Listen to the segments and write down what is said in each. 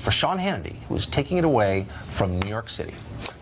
for Sean Hannity, who is taking it away from New York City.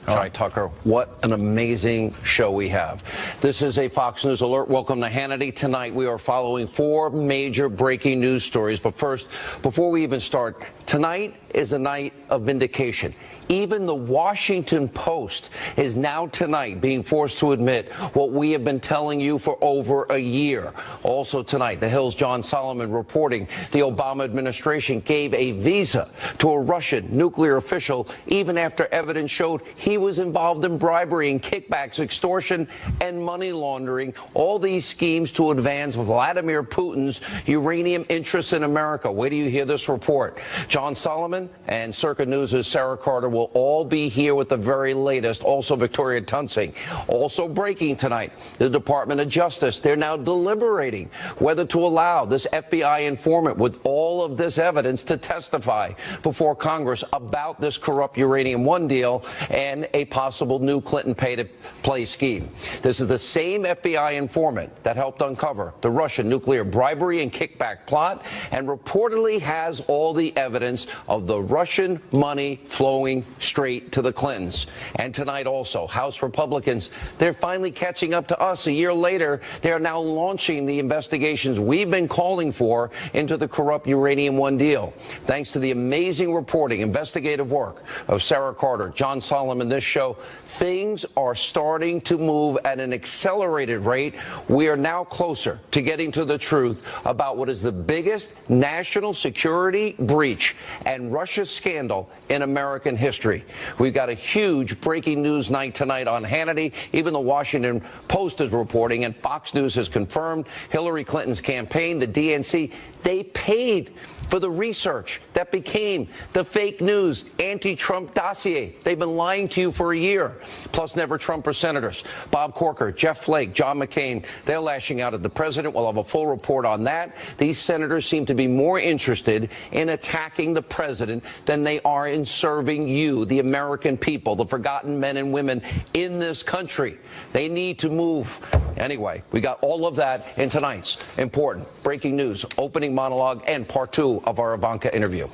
All right, Tucker, what an amazing show we have. This is a Fox News alert. Welcome to Hannity. Tonight, we are following 4 major breaking news stories. But first, before we even start, tonight is a night of vindication. Even the Washington Post is now tonight being forced to admit what we have been telling you for over a year. Also tonight, The Hill's John Solomon reporting the Obama administration gave a visa to a Russian nuclear official even after evidence showed he was involved in bribery and kickbacks, extortion, and money laundering. All these schemes to advance Vladimir Putin's uranium interests in America. Wait till you hear this report. John Solomon and Circuit News' Sarah Carter will all be here with the very latest. Also, Victoria Tunsing. Also breaking tonight, the Department of Justice. They're now deliberating whether to allow this FBI informant with all of this evidence to testify before Congress about this corrupt Uranium One deal and a possible new Clinton pay-to-play scheme. This is the same FBI informant that helped uncover the Russian nuclear bribery and kickback plot and reportedly has all the evidence of the Russian money flowing straight to the Clintons. And tonight also, House Republicans, they're finally catching up to us. A year later, they are now launching the investigations we've been calling for into the corrupt Uranium One deal. Thanks to the amazing reporting, investigative work of Sarah Carter, John Solomon, this show, things are starting to move at an accelerated rate. We are now closer to getting to the truth about what is the biggest national security breach and Russia scandal in American history. We've got a huge breaking news night tonight on Hannity. Even the Washington Post is reporting, and Fox News has confirmed Hillary Clinton's campaign, the DNC, they paid for the research that became the fake news anti-Trump dossier. They've been lying to you for a year. Plus, never Trumper senators Bob Corker, Jeff Flake, John McCain, they're lashing out at the president. We'll have a full report on that. These senators seem to be more interested in attacking the president than they are in serving you, the American people, the forgotten men and women in this country. They need to move. Anyway, we got all of that in tonight's important breaking news opening monologue and part 2 of our Ivanka interview.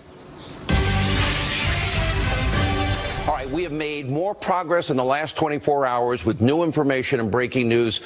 All right, we have made more progress in the last 24 hours with new information and breaking news.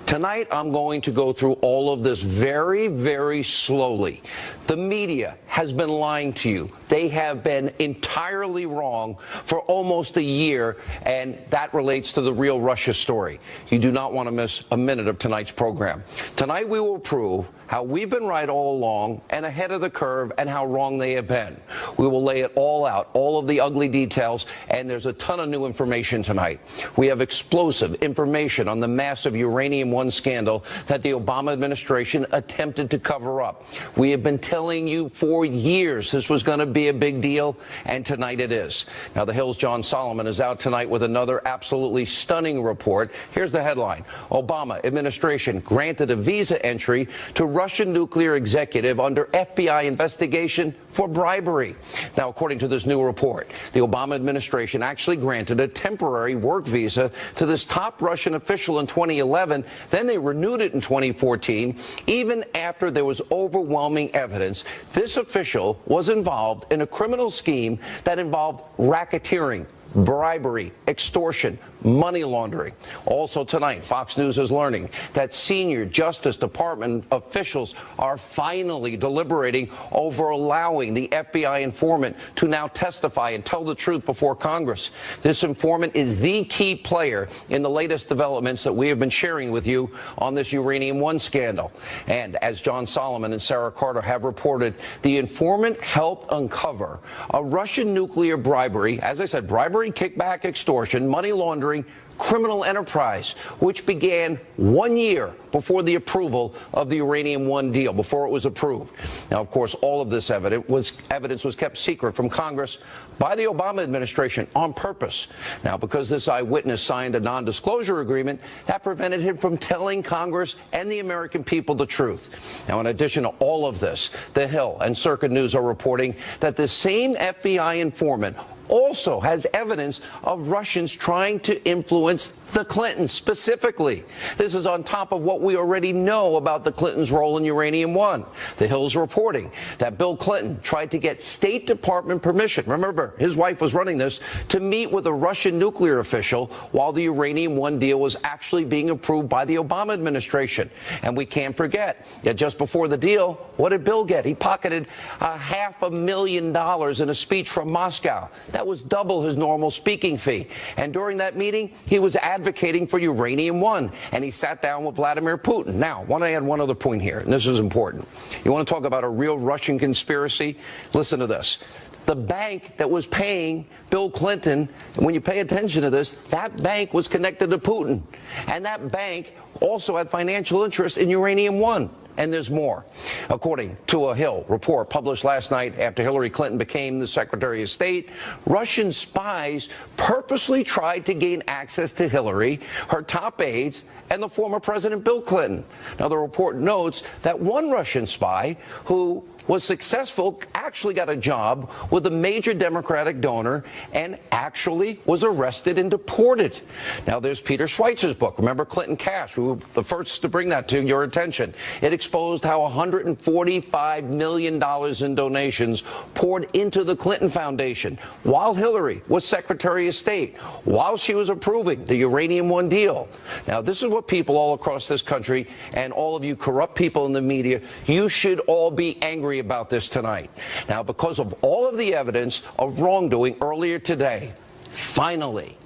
Tonight, I'm going to go through all of this very, very slowly. The media has been lying to you. They have been entirely wrong for almost a year, and that relates to the real Russia story. You do not want to miss a minute of tonight's program. Tonight, we will prove how we've been right all along and ahead of the curve and how wrong they have been. We will lay it all out, all of the ugly details, and there's a ton of new information tonight. We have explosive information on the massive Uranium One scandal that the Obama administration attempted to cover up. We have been telling you for years this was going to be a big deal, and tonight it is. Now, The Hill's John Solomon is out tonight with another absolutely stunning report. Here's the headline. Obama administration granted a visa entry to Russian nuclear executive under FBI investigation for bribery. Now, according to this new report, the Obama administration actually granted a temporary work visa to this top Russian official in 2011. Then they renewed it in 2014, even after there was overwhelming evidence this official was involved in a criminal scheme that involved racketeering, bribery, extortion, money laundering. Also tonight, Fox News is learning that senior Justice Department officials are finally deliberating over allowing the FBI informant to now testify and tell the truth before Congress. This informant is the key player in the latest developments that we have been sharing with you on this Uranium One scandal. And as John Solomon and Sarah Carter have reported, the informant helped uncover a Russian nuclear bribery, as I said, bribery, kickback, extortion, money laundering, criminal enterprise, which began 1 year before the approval of the Uranium One deal, before it was approved. Now, of course, all of this evidence was kept secret from Congress by the Obama administration on purpose. Now, because this eyewitness signed a non-disclosure agreement, that prevented him from telling Congress and the American people the truth. Now, in addition to all of this, The Hill and Circuit News are reporting that the same FBI informant also has evidence of Russians trying to influence the Clintons specifically. This is on top of what we already know about the Clintons' role in Uranium One. The Hill's reporting that Bill Clinton tried to get State Department permission. Remember, his wife was running this to meet with a Russian nuclear official while the Uranium One deal was actually being approved by the Obama administration. And we can't forget that just before the deal, what did Bill get? He pocketed $500,000 in a speech from Moscow. That was double his normal speaking fee. And during that meeting, he was advocating for Uranium One, and he sat down with Vladimir Putin. Now, I want to add one other point here, and this is important. You want to talk about a real Russian conspiracy? Listen to this. The bank that was paying Bill Clinton, and when you pay attention to this, that bank was connected to Putin. And that bank also had financial interest in Uranium One. And there's more. According to a Hill report published last night after Hillary Clinton became the Secretary of State, Russian spies purposely tried to gain access to Hillary, her top aides, and the former President Bill Clinton. Now, the report notes that one Russian spy who was successful actually got a job with a major Democratic donor and actually was arrested and deported. Now, there's Peter Schweizer's book. Remember Clinton Cash? We were the first to bring that to your attention. It exposed how $145 million in donations poured into the Clinton Foundation while Hillary was Secretary of State, while she was approving the Uranium One deal. Now, this is what people all across this country and all of you corrupt people in the media, you should all be angry about this tonight. Now, because of all of the evidence of wrongdoing earlier today, finally,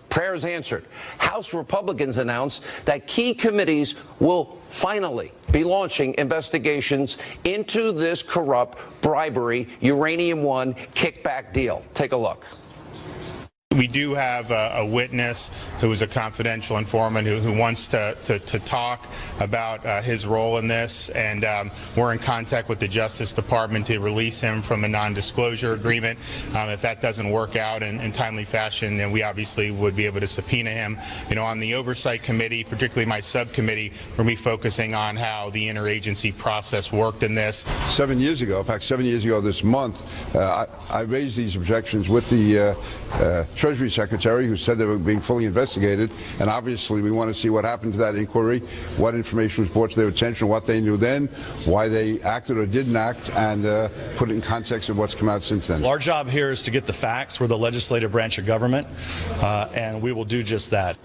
prayers answered. House Republicans announced that key committees will finally be launching investigations into this corrupt bribery Uranium One kickback deal. Take a look. We do have a witness who is a confidential informant who wants to talk about his role in this, and we're in contact with the Justice Department to release him from a non-disclosure agreement. If that doesn't work out in timely fashion, then we obviously would be able to subpoena him. You know, on the Oversight Committee, particularly my subcommittee, we're going to be focusing on how the interagency process worked in this. 7 years ago, in fact, 7 years ago this month, I raised these objections with the Treasury Secretary, who said they were being fully investigated, and obviously we want to see what happened to that inquiry, what information was brought to their attention, what they knew then, why they acted or didn't act, and put it in context of what's come out since then. Our job here is to get the facts. We're the legislative branch of government, and we will do just that.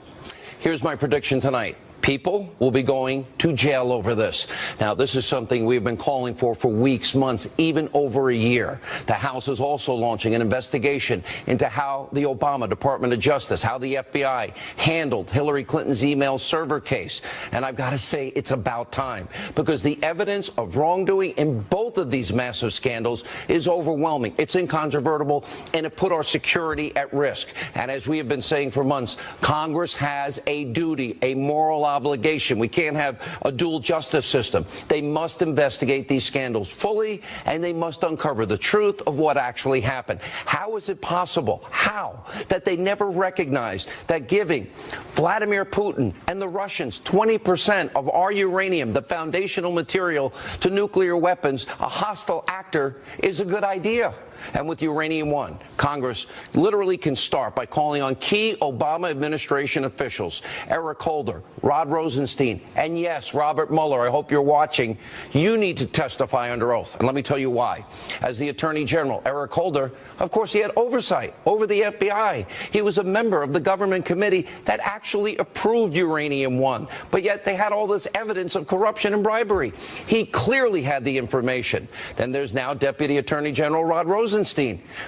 Here's my prediction tonight. People will be going to jail over this. Now, this is something we've been calling for weeks, months, even over a year. The House is also launching an investigation into how the Obama Department of Justice, how the FBI handled Hillary Clinton's email server case. And I've got to say, it's about time, because the evidence of wrongdoing in both of these massive scandals is overwhelming. It's incontrovertible, and it put our security at risk. And as we have been saying for months, Congress has a duty, a moral obligation. We can't have a dual justice system. They must investigate these scandals fully, and they must uncover the truth of what actually happened. How is it possible? How? That they never recognized that giving Vladimir Putin and the Russians 20% of our uranium, the foundational material to nuclear weapons, a hostile actor, is a good idea. And with Uranium One, Congress literally can start by calling on key Obama administration officials, Eric Holder, Rod Rosenstein, and yes, Robert Mueller. I hope you're watching. You need to testify under oath. And let me tell you why. As the Attorney General, Eric Holder, of course, he had oversight over the FBI. He was a member of the government committee that actually approved Uranium One. But yet they had all this evidence of corruption and bribery. He clearly had the information. Then there's now Deputy Attorney General Rod Rosenstein.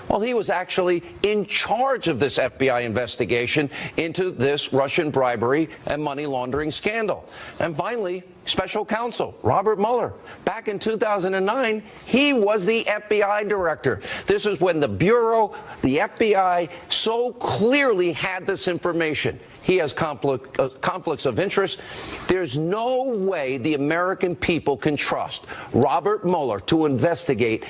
Well, he was actually in charge of this FBI investigation into this Russian bribery and money laundering scandal. And finally, Special Counsel Robert Mueller. Back in 2009, he was the FBI director. This is when the Bureau, the FBI, so clearly had this information. He has conflicts of interest. There's no way the American people can trust Robert Mueller to investigate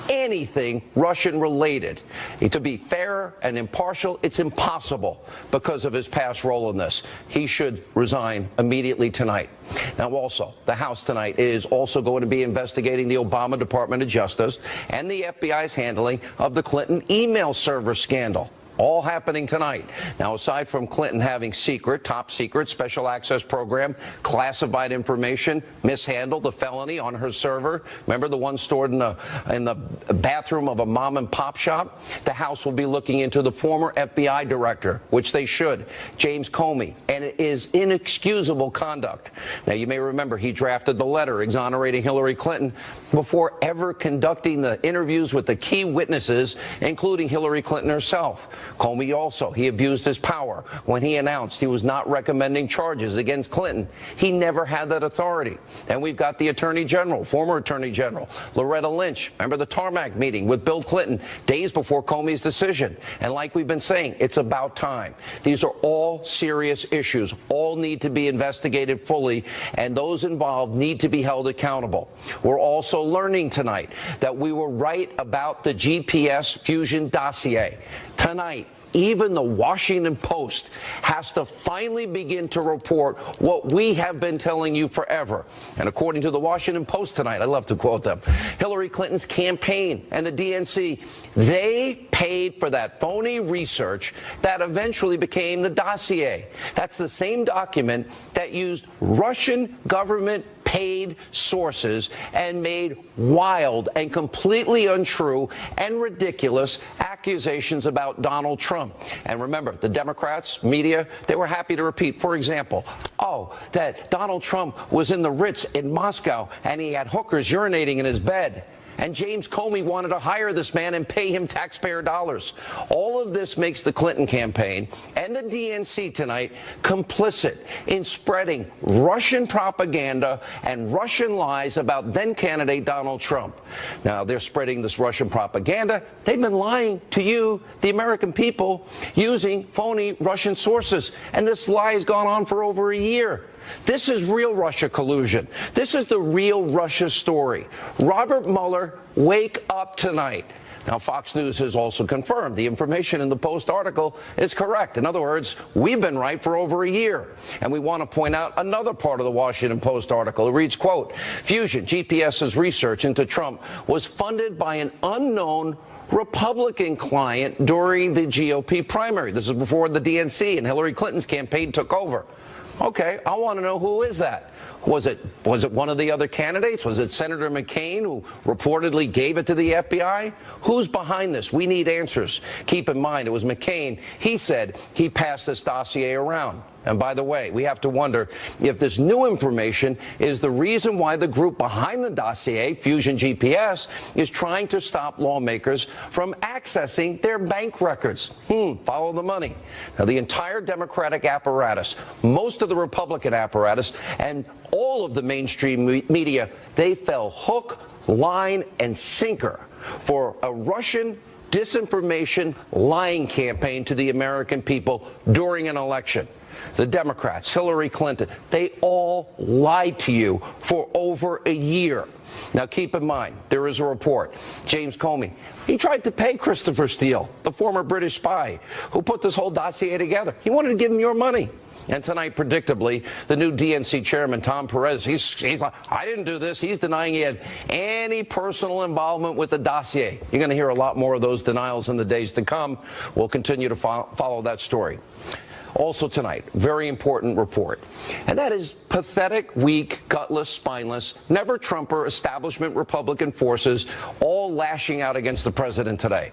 anything Russian related. To be fair and impartial, it's impossible because of his past role in this. He should resign immediately tonight. Now, also, the House tonight is also going to be investigating the Obama Department of Justice and the FBI's handling of the Clinton email server scandal. All happening tonight. Now, aside from Clinton having top secret, special access program, classified information, mishandled the felony on her server, remember the one stored in the bathroom of a mom and pop shop? The House will be looking into the former FBI director, which they should, James Comey, and it is inexcusable conduct. Now, you may remember he drafted the letter exonerating Hillary Clinton before ever conducting the interviews with the key witnesses, including Hillary Clinton herself. Comey also, he abused his power when he announced he was not recommending charges against Clinton. He never had that authority. And we've got the Attorney General, former Attorney General, Loretta Lynch. Remember the tarmac meeting with Bill Clinton days before Comey's decision. And like we've been saying, it's about time. These are all serious issues. All need to be investigated fully, and those involved need to be held accountable. We're also learning tonight that we were right about the GPS fusion dossier. Tonight, even the Washington Post has to finally begin to report what we have been telling you forever. And according to the Washington Post tonight, I love to quote them, Hillary Clinton's campaign and the DNC, they paid for that phony research that eventually became the dossier. That's the same document that used Russian government paid sources and made wild and completely untrue and ridiculous accusations about Donald Trump. And remember, the Democrats, media, they were happy to repeat, for example, that Donald Trump was in the Ritz in Moscow and he had hookers urinating in his bed. And James Comey wanted to hire this man and pay him taxpayer dollars. All of this makes the Clinton campaign and the DNC tonight complicit in spreading Russian propaganda and Russian lies about then-candidate Donald Trump. Now, they're spreading this Russian propaganda. They've been lying to you, the American people, using phony Russian sources. And this lie has gone on for over a year. This is real Russia collusion. This is the real Russia story. Robert Mueller, wake up tonight. Now, Fox News has also confirmed the information in the Post article is correct. In other words, we've been right for over a year. And we want to point out another part of the Washington Post article. It reads, quote, Fusion, GPS's research into Trump was funded by an unknown Republican client during the GOP primary. This is before the DNC and Hillary Clinton's campaign took over. Okay, I want to know, who is that? Was it one of the other candidates? Was it Senator McCain, who reportedly gave it to the FBI? Who's behind this? We need answers. Keep in mind, it was McCain. He said he passed this dossier around. And by the way, we have to wonder if this new information is the reason why the group behind the dossier, Fusion GPS, is trying to stop lawmakers from accessing their bank records. Follow the money. Now, the entire Democratic apparatus, most of the Republican apparatus, and all of the mainstream media, they fell hook, line, and sinker for a Russian disinformation lying campaign to the American people during an election. The Democrats, Hillary Clinton, they all lied to you for over a year. Now, keep in mind, there is a report. James Comey, he tried to pay Christopher Steele, the former British spy who put this whole dossier together. He wanted to give him your money. And tonight, predictably, the new DNC chairman, Tom Perez, he's like, I didn't do this. He's denying he had any personal involvement with the dossier. You're going to hear a lot more of those denials in the days to come. We'll continue to follow that story. Also tonight, very important report, and that is pathetic, weak, gutless, spineless, never-Trumper establishment Republican forces all lashing out against the president today.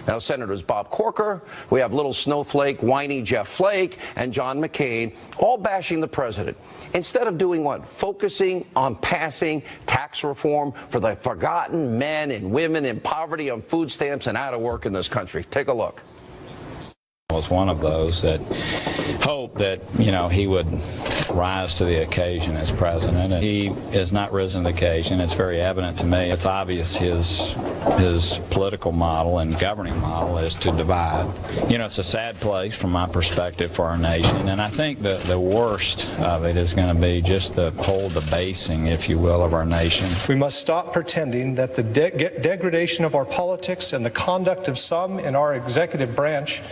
Now, Senators Bob Corker, we have little snowflake, whiny Jeff Flake, and John McCain all bashing the president. Instead of doing what? Focusing on passing tax reform for the forgotten men and women in poverty on food stamps and out of work in this country. Take a look. was one of those that hoped that, you know, he would rise to the occasion as president. And he has not risen to the occasion. It's very evident to me. It's obvious his political model and governing model is to divide. You know, it's a sad place from my perspective for our nation, and I think the worst of it is going to be just the whole debasing, if you will, of our nation. We must stop pretending that the degradation of our politics and the conduct of some in our executive branch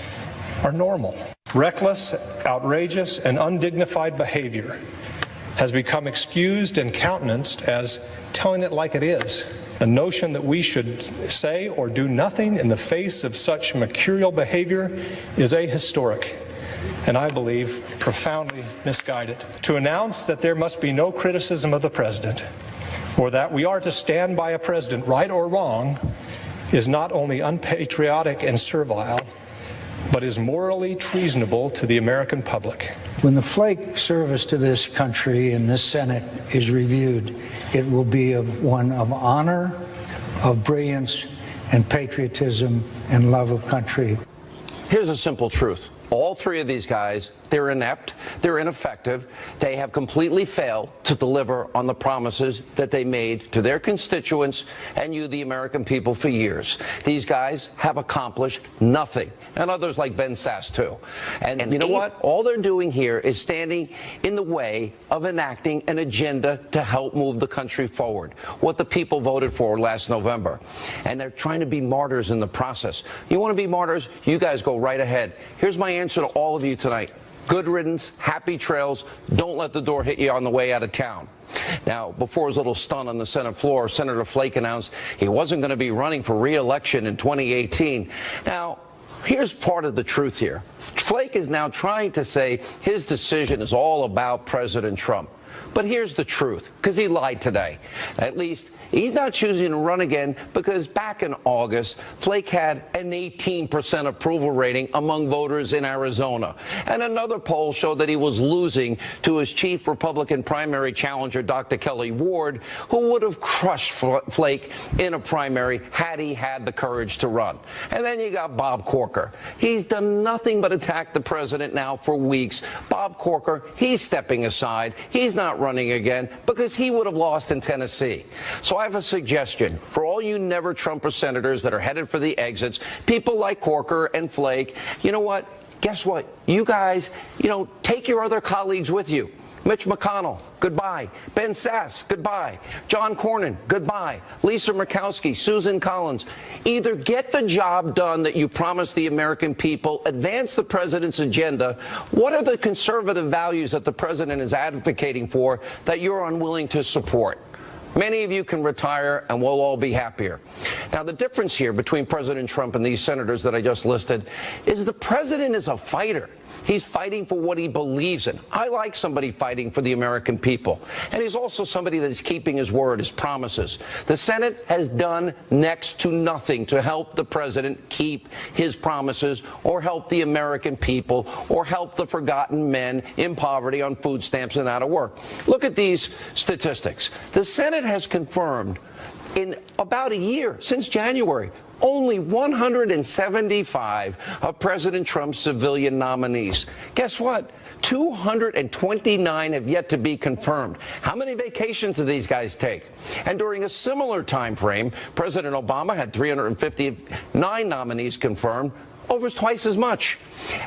are normal. Reckless, outrageous, and undignified behavior has become excused and countenanced as telling it like it is. The notion that we should say or do nothing in the face of such mercurial behavior is ahistoric, and I believe profoundly misguided. To announce that there must be no criticism of the president, or that we are to stand by a president, right or wrong, is not only unpatriotic and servile, but is morally treasonable to the American public. When the Flake service to this country in this Senate is reviewed, it will be one of honor, of brilliance, and patriotism and love of country. Here's a simple truth. All three of these guys, they're inept, they're ineffective, they have completely failed to deliver on the promises that they made to their constituents and you, the American people, for years. These guys have accomplished nothing, and others like Ben Sasse, too. And you know what? All they're doing here is standing in the way of enacting an agenda to help move the country forward, what the people voted for last November. And they're trying to be martyrs in the process. You want to be martyrs? You guys go right ahead. Here's my answer to all of you tonight. Good riddance, happy trails, don't let the door hit you on the way out of town. Now, before his little stunt on the Senate floor, Senator Flake announced he wasn't going to be running for re-election in 2018. Now, here's part of the truth here. Flake is now trying to say his decision is all about President Trump. But here's the truth, because he lied today. At least he's not choosing to run again because back in August, Flake had an 18% approval rating among voters in Arizona. And another poll showed that he was losing to his chief Republican primary challenger, Dr. Kelly Ward, who would have crushed Flake in a primary had he had the courage to run. And then you got Bob Corker. He's done nothing but attack the president now for weeks. Bob Corker, he's stepping aside. He's not running again because he would have lost in Tennessee. So I have a suggestion for all you never Trumper senators that are headed for the exits, people like Corker and Flake. You know what? Guess what? You guys, take your other colleagues with you. Mitch McConnell, goodbye. Ben Sasse, goodbye. John Cornyn, goodbye. Lisa Murkowski, Susan Collins. Either get the job done that you promised the American people, advance the president's agenda. What are the conservative values that the president is advocating for that you're unwilling to support? Many of you can retire and we'll all be happier. Now, the difference here between President Trump and these senators that I just listed is the president is a fighter. He's fighting for what he believes in. I like somebody fighting for the American people. And he's also somebody that is keeping his word, his promises. The Senate has done next to nothing to help the president keep his promises or help the American people or help the forgotten men in poverty on food stamps and out of work. Look at these statistics. The Senate has confirmed in about a year, since January, only 175 of President Trump's civilian nominees. Guess what? 229 have yet to be confirmed. How many vacations do these guys take? And during a similar time frame, President Obama had 359 nominees confirmed, over twice as much.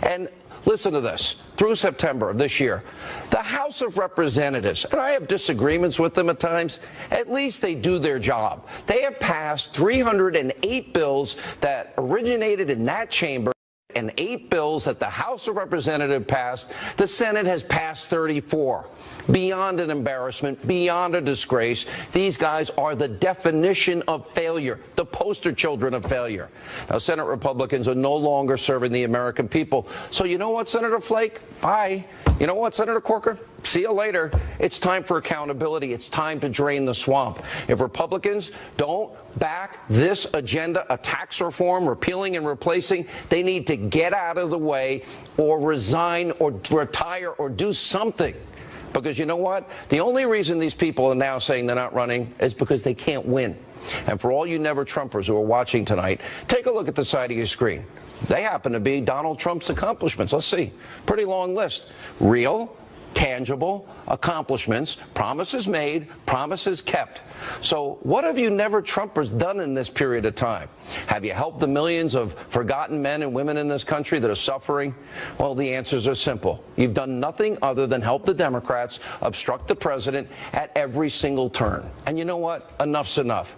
And listen to this. Through September of this year, the House of Representatives, and I have disagreements with them at times, at least they do their job. They have passed 308 bills that originated in that chamber and 8 bills that the House of Representatives passed. The Senate has passed 34. Beyond an embarrassment, beyond a disgrace, these guys are the definition of failure, the poster children of failure. Now, Senate Republicans are no longer serving the American people. So you know what, Senator Flake? Bye. You know what, Senator Corker? See you later. It's time for accountability. It's time to drain the swamp. If Republicans don't back this agenda, a tax reform, repealing and replacing, they need to get out of the way or resign or retire or do something. Because you know what? The only reason these people are now saying they're not running is because they can't win. And for all you never Trumpers who are watching tonight, take a look at the side of your screen. They happen to be Donald Trump's accomplishments. Let's see. Pretty long list. Real, tangible accomplishments, promises made, promises kept. So what have you never Trumpers done in this period of time? Have you helped the millions of forgotten men and women in this country that are suffering? Well, the answers are simple. You've done nothing other than help the Democrats obstruct the president at every single turn. And you know what? Enough's enough.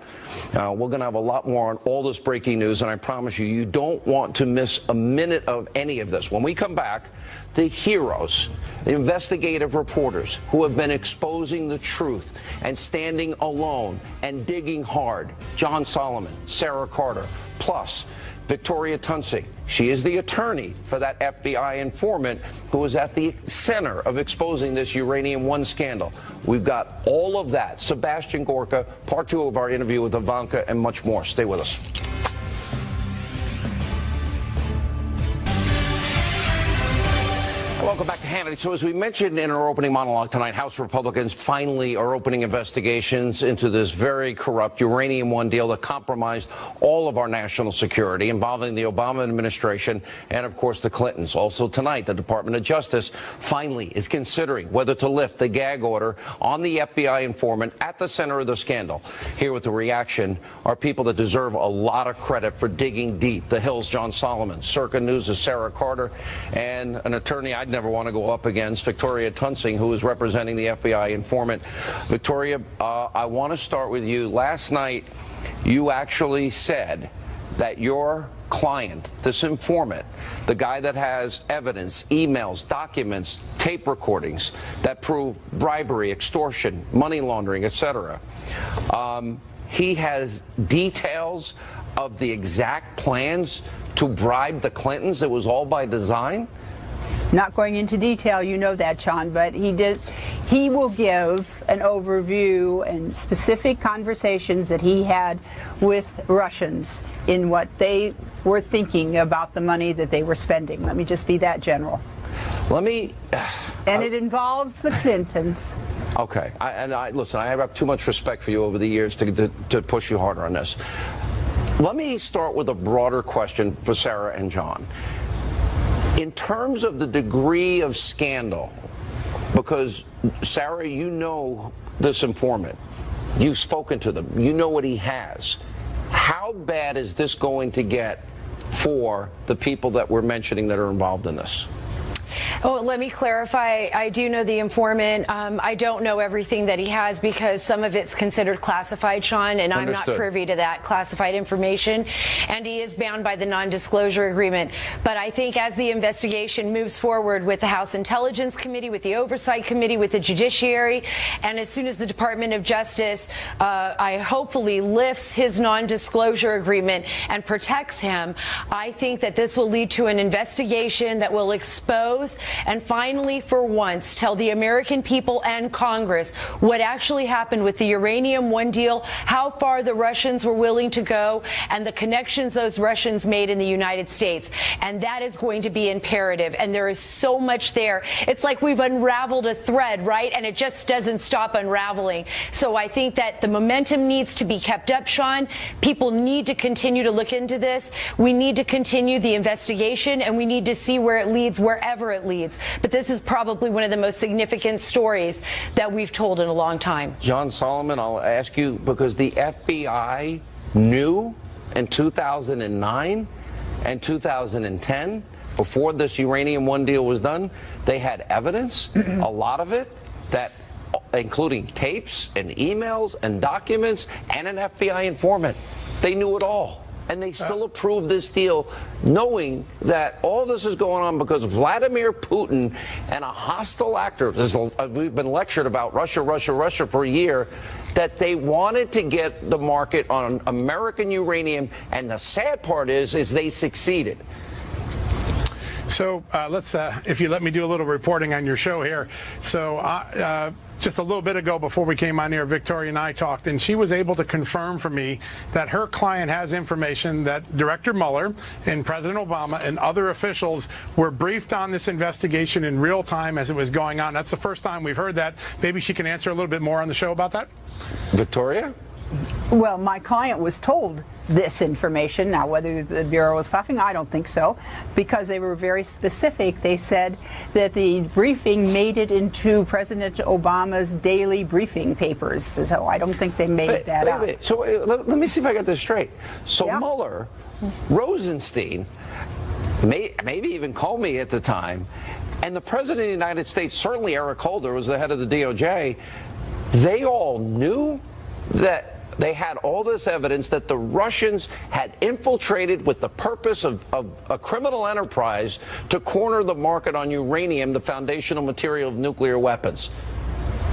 We're going to have a lot more on all this breaking news, and I promise you, you don't want to miss a minute of any of this. When we come back, the heroes, the investigative reporters who have been exposing the truth and standing alone and digging hard. John Solomon, Sarah Carter, plus Victoria Tunsi. She is the attorney for that FBI informant who was at the center of exposing this Uranium One scandal. We've got all of that. Sebastian Gorka, part 2 of our interview with Ivanka, and much more. Stay with us. Welcome back to Hannity. So as we mentioned in our opening monologue tonight, House Republicans finally are opening investigations into this very corrupt Uranium One deal that compromised all of our national security, involving the Obama administration and, of course, the Clintons. Also tonight, the Department of Justice finally is considering whether to lift the gag order on the FBI informant at the center of the scandal. Here with the reaction are people that deserve a lot of credit for digging deep. The Hill's John Solomon, Circa News' Sarah Carter, and an attorney I'd never want to go up against, Victoria Tunsi, who is representing the FBI informant. Victoria, I want to start with you. Last night, you actually said that your client, this informant, the guy that has evidence, emails, documents, tape recordings that prove bribery, extortion, money laundering, etc., he has details of the exact plans to bribe the Clintons. It was all by design? Not going into detail, you know that, Sean, but he will give an overview and specific conversations that he had with Russians in what they were thinking about the money that they were spending. Let me just be that general. And it involves the Clintons. Okay. Listen, I have too much respect for you over the years to push you harder on this. Let me start with a broader question for Sarah and John. In terms of the degree of scandal, because, Sarah, you know this informant. You've spoken to them. You know what he has. How bad is this going to get for the people that we're mentioning that are involved in this? Oh, let me clarify. I do know the informant. I don't know everything that he has because some of it's considered classified, Sean, and I'm not privy to that classified information. And he is bound by the non-disclosure agreement. But I think as the investigation moves forward with the House Intelligence Committee, with the Oversight Committee, with the Judiciary, and as soon as the Department of Justice, I hopefully lifts his non-disclosure agreement and protects him, I think that this will lead to an investigation that will expose and finally, for once, tell the American people and Congress what actually happened with the Uranium One deal, how far the Russians were willing to go, and the connections those Russians made in the United States. And that is going to be imperative. And there is so much there. It's like we've unraveled a thread, right? And it just doesn't stop unraveling. So I think that the momentum needs to be kept up, Sean. People need to continue to look into this. We need to continue the investigation, and we need to see where it leads, wherever it leads. But this is probably one of the most significant stories that we've told in a long time. John Solomon, I'll ask you, because the FBI knew in 2009 and 2010, before this Uranium One deal was done, they had evidence, a lot of it, that including tapes and emails and documents and an FBI informant. They knew it all. And they still approved this deal, knowing that all this is going on because Vladimir Putin and a hostile actor, we've been lectured about Russia, Russia, Russia for a year, that they wanted to get the market on American uranium. And the sad part is they succeeded. So let's, if you let me do a little reporting on your show here. So just a little bit ago, before we came on here, Victoria and I talked, and she was able to confirm for me that her client has information that Director Mueller and President Obama and other officials were briefed on this investigation in real time as it was going on. That's the first time we've heard that. Maybe she can answer a little bit more on the show about that. Victoria? Well, my client was told this information. Now, whether the Bureau was puffing, I don't think so, because they were very specific. They said that the briefing made it into President Obama's daily briefing papers. So I don't think they made that up. Wait. So let me see if I got this straight. So yeah. Mueller, Rosenstein, maybe even Comey at the time, and the President of the United States, certainly Eric Holder was the head of the DOJ, they all knew that they had all this evidence that the Russians had infiltrated with the purpose of a criminal enterprise to corner the market on uranium, the foundational material of nuclear weapons.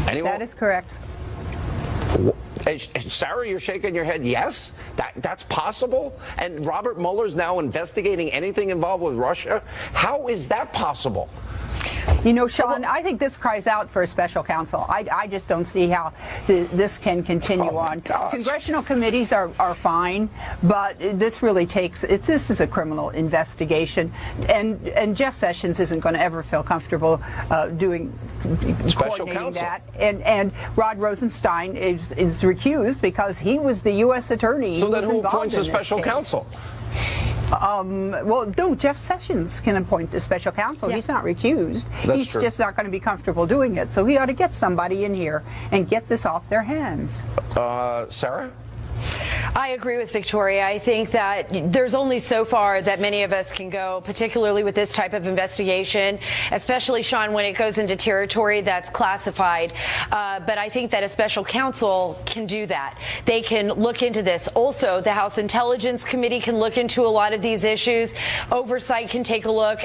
Anyone? That is correct. Sarah, you're shaking your head. Yes, that's possible. And Robert Mueller's now investigating anything involved with Russia. How is that possible? You know, Sean, I think this cries out for a special counsel. I just don't see how this can continue on. Gosh. Congressional committees are fine, but this really this is a criminal investigation, and Jeff Sessions isn't going to ever feel comfortable doing special coordinating counsel. that. And Rod Rosenstein is recused because he was the U.S. attorney. So then who appoints a special counsel? Well, no, Jeff Sessions can appoint the special counsel. Yeah. He's not recused. He's true. Just not going to be comfortable doing it. So he ought to get somebody in here and get this off their hands. Sarah? I agree with Victoria. I think that there's only so far that many of us can go, particularly with this type of investigation, especially, Sean, when it goes into territory that's classified. But I think that a special counsel can do that. They can look into this. Also, the House Intelligence Committee can look into a lot of these issues. Oversight can take a look.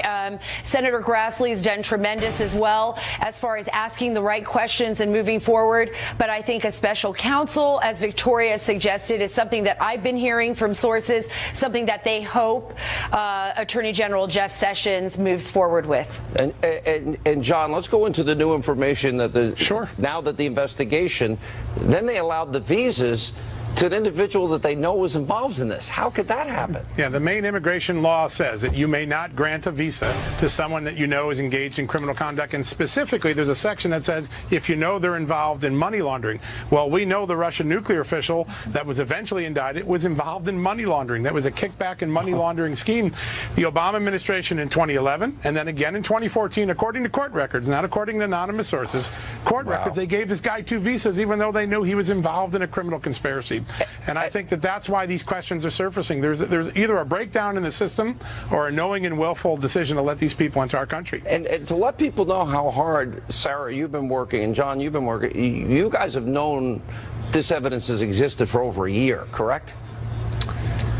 Senator Grassley's done tremendous as well as far as asking the right questions and moving forward. But I think a special counsel, as Victoria suggested, is something that I've been hearing from sources, something that they hope Attorney General Jeff Sessions moves forward with. And John, let's go into the new information that Sure. Now that the investigation, then they allowed the visas to an individual that they know was involved in this. How could that happen? Yeah, the Maine immigration law says that you may not grant a visa to someone that you know is engaged in criminal conduct. And specifically, there's a section that says if you know they're involved in money laundering. Well, we know the Russian nuclear official that was eventually indicted was involved in money laundering. That was a kickback and money laundering scheme. The Obama administration in 2011 and then again in 2014, according to court records, not according to anonymous sources, court records, they gave this guy 2 visas even though they knew he was involved in a criminal conspiracy. And I think that that's why these questions are surfacing. There's either a breakdown in the system or a knowing and willful decision to let these people into our country. And to let people know how hard, Sarah, you've been working, and John, you've been working, you guys have known this evidence has existed for over a year, correct?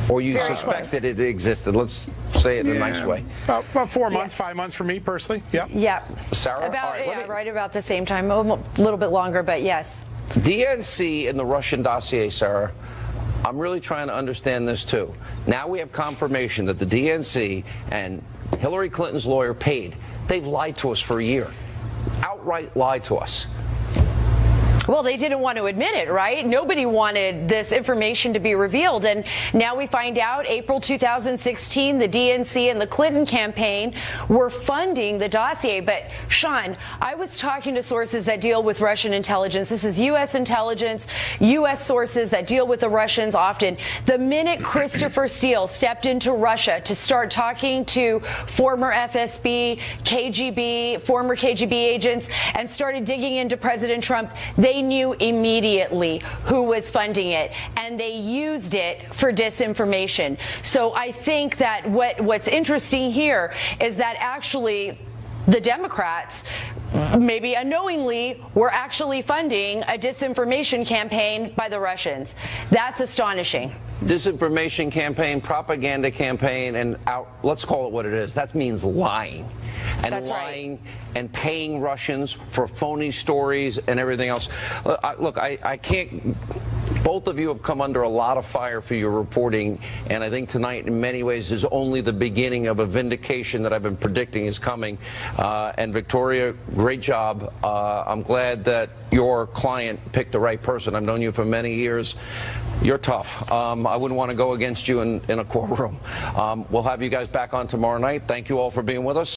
Or you suspected it existed. Let's say it in a nice way. About 4 months, 5 months for me personally. Yep. Yeah. Sarah? Right about the same time. A little bit longer, but yes. DNC and the Russian dossier, Sarah, I'm really trying to understand this too. Now we have confirmation that the DNC and Hillary Clinton's lawyer paid. They've lied to us for a year. Outright lied to us. Well, they didn't want to admit it, right? Nobody wanted this information to be revealed. And now we find out April 2016, the DNC and the Clinton campaign were funding the dossier. But Sean, I was talking to sources that deal with Russian intelligence. This is U.S. intelligence, U.S. sources that deal with the Russians often. The minute Christopher Steele stepped into Russia to start talking to former FSB, KGB, former KGB agents, and started digging into President Trump, they knew immediately who was funding it, and they used it for disinformation. So I think that what's interesting here is that actually the Democrats, maybe unknowingly, were actually funding a disinformation campaign by the Russians. That's astonishing. Disinformation campaign, propaganda campaign, and let's call it what it is. That means lying. And That's lying right. and paying Russians for phony stories and everything else. Look, I can't. Both of you have come under a lot of fire for your reporting, and I think tonight in many ways is only the beginning of a vindication that I've been predicting is coming. And Victoria, great job. I'm glad that your client picked the right person. I've known you for many years. You're tough. I wouldn't want to go against you in a courtroom. We'll have you guys back on tomorrow night. Thank you all for being with us.